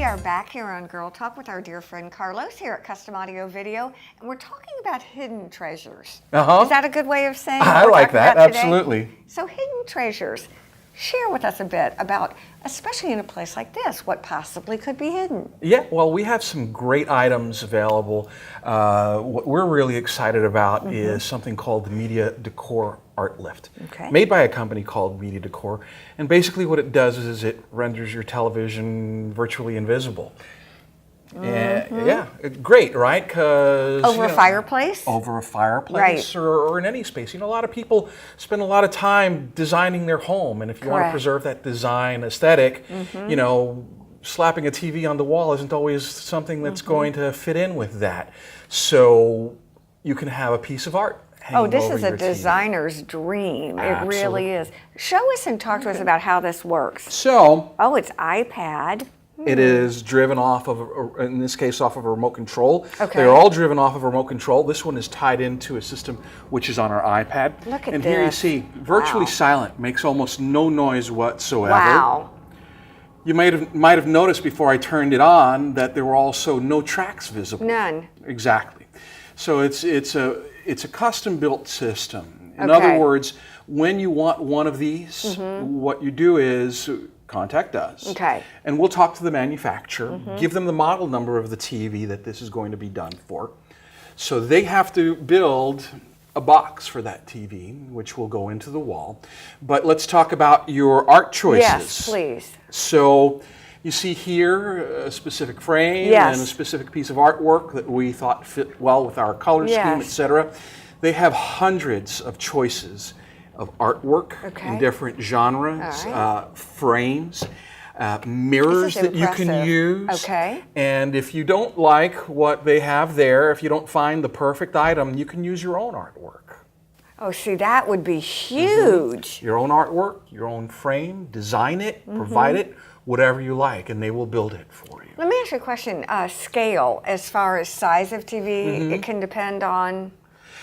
are back here on Girl Talk with our dear friend Carlos here at Custom Audio Video, and we're talking about hidden treasures. Is that a good way of saying I like that, absolutely. So hidden treasures. Share with us a bit about, especially in a place like this, what possibly could be hidden. Yeah, well, we have some great items available. What we're really excited about is something called the Media Decor Art Lift, made by a company called Media Decor. And basically what it does is it renders your television virtually invisible. Yeah, great, right? Because over a fireplace? Over a fireplace, or in any space. You know, a lot of people spend a lot of time designing their home, and if you want to preserve that design aesthetic, you know, slapping a TV on the wall isn't always something that's going to fit in with that. So you can have a piece of art. Oh, this is a designer's dream. Absolutely. It really is. Show us and talk to us about how this works. So, it's iPad. It is driven off of, in this case, off of a remote control. They're all driven off of a remote control. This one is tied into a system which is on our iPad. Look at and this. Here you see, virtually silent, makes almost no noise whatsoever. Wow. You might have noticed before I turned it on that there were also no tracks visible. None. Exactly. So it's a custom built system. In other words, when you want one of these, what you do is contact us, and we'll talk to the manufacturer, give them the model number of the TV that this is going to be done for. So they have to build a box for that TV, which will go into the wall. But let's talk about your art choices. Yes, please. So you see here a specific frame and a specific piece of artwork that we thought fit well with our color scheme, etc. They have hundreds of choices of artwork in different genres, frames, mirrors that you can use. And if you don't like what they have there, if you don't find the perfect item, you can use your own artwork. Oh, see, that would be huge. Your own artwork, your own frame, design it, provide it, whatever you like, and they will build it for you. Let me ask you a question. Scale, as far as size of TV, it can depend on?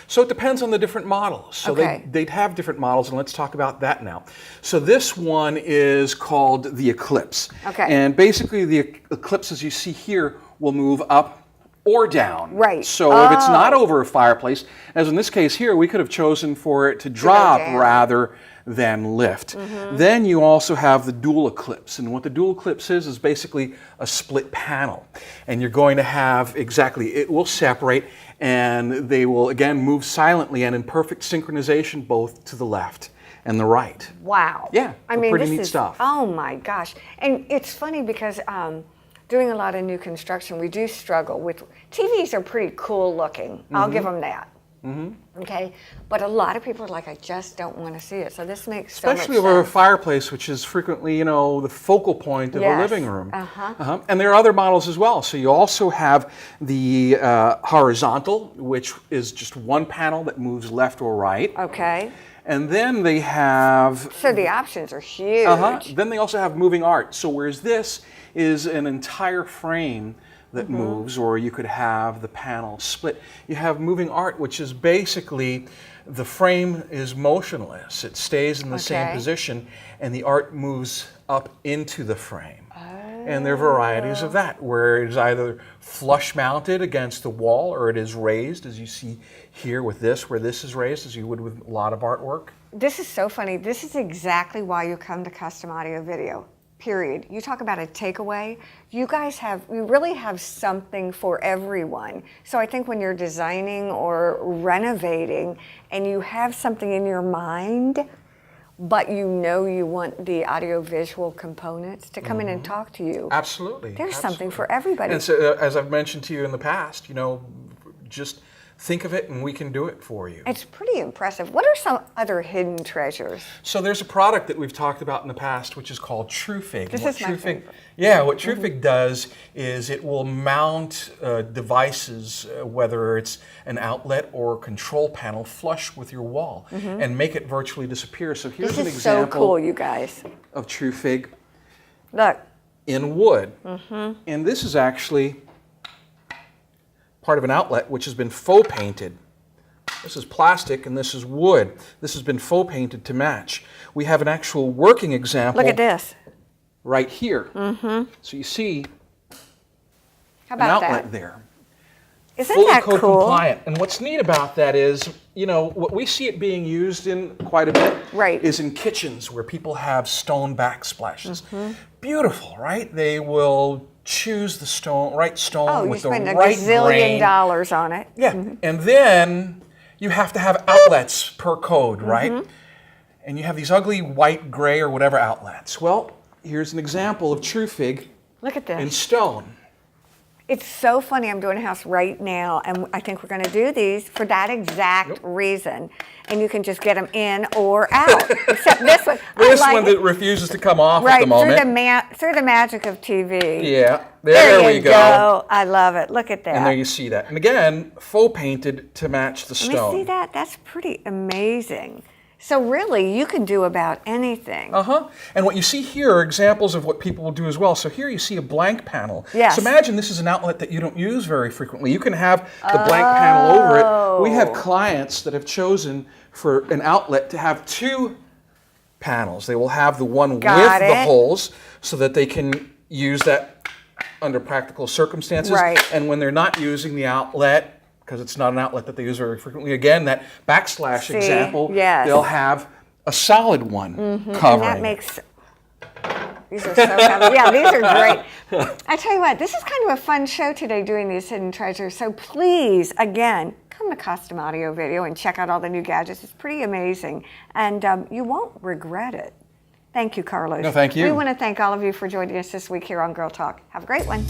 So it depends on the different models. So they'd have different models, and let's talk about that now. So this one is called the Eclipse. And basically the Eclipse, as you see here, will move up or down. So if it's not over a fireplace, as in this case here, we could have chosen for it to drop rather than lift. Then you also have the dual eclipse, and what the dual eclipse is basically a split panel, and you're going to have it will separate, and they will again move silently and in perfect synchronization both to the left and the right. Wow. Yeah, I mean, pretty this neat is, stuff. Oh my gosh. And it's funny because doing a lot of new construction, we do struggle with, TVs are pretty cool looking. I'll give them that. Okay, but a lot of people are like, I just don't want to see it. So this makes so much sense. Especially over a fireplace, which is frequently, you know, the focal point of a living room. And there are other models as well. So you also have the horizontal, which is just one panel that moves left or right. And then they have... So the options are huge. Then they also have moving art. So whereas this is an entire frame that moves, or you could have the panel split. You have moving art, which is basically the frame is motionless. It stays in the same position, and the art moves up into the frame. And there are varieties of that, where it is either flush mounted against the wall, or it is raised, as you see here with this, where this is raised, as you would with a lot of artwork. This is so funny. This is exactly why you come to Custom Audio Video. Period. You talk about a takeaway. You guys you really have something for everyone. So I think when you're designing or renovating and you have something in your mind, but you know you want the audio-visual components to come in and talk to you. Absolutely. There's something for everybody. And so, as I've mentioned to you in the past, you know, just think of it and we can do it for you. It's pretty impressive. What are some other hidden treasures? So there's a product that we've talked about in the past, which is called TrueFig. This is my favorite. Yeah, what TrueFig does is it will mount devices, whether it's an outlet or a control panel, flush with your wall and make it virtually disappear. So here's an example. This is so cool, you guys. Of TrueFig. Look. In wood. And this is actually part of an outlet which has been faux painted. This is plastic and this is wood. This has been faux painted to match. We have an actual working example. Look at this. Right here. So you see, How an about outlet that? there. Isn't Fully that code cool? compliant. And what's neat about that is, you know, what we see it being used in quite a bit is in kitchens where people have stone backsplashes. Beautiful, right? They will choose the right stone with the right grain. Oh, you spend a gazillion dollars on it. Yeah, and then you have to have outlets per code, right? And you have these ugly white, gray, or whatever outlets. Well, here's an example of TrueFig. Look at this. In stone. It's so funny. I'm doing a house right now, and I think we're going to do these for that exact reason. And you can just get them in or out. Except this one. This one that refuses to come off at the moment. Through the magic of TV. Yeah, there we go. I love it. Look at that. And there you see that. And again, faux painted to match the stone. Let me see that. That's pretty amazing. So really, you can do about anything. And what you see here are examples of what people will do as well. So here you see a blank panel. Yes. So imagine this is an outlet that you don't use very frequently. You can have the blank panel over it. We have clients that have chosen for an outlet to have two panels. They will have the one with the holes so that they can use that under practical circumstances. And when they're not using the outlet, because it's not an outlet that they use very frequently. Again, that backslash example, they'll have a solid one covering. And that makes, these are so heavy. Yeah, these are great. I tell you what, this is kind of a fun show today doing these hidden treasures. So please, again, come to Custom Audio Video and check out all the new gadgets. It's pretty amazing. And you won't regret it. Thank you, Carlos. No, thank you. We want to thank all of you for joining us this week here on Girl Talk. Have a great one.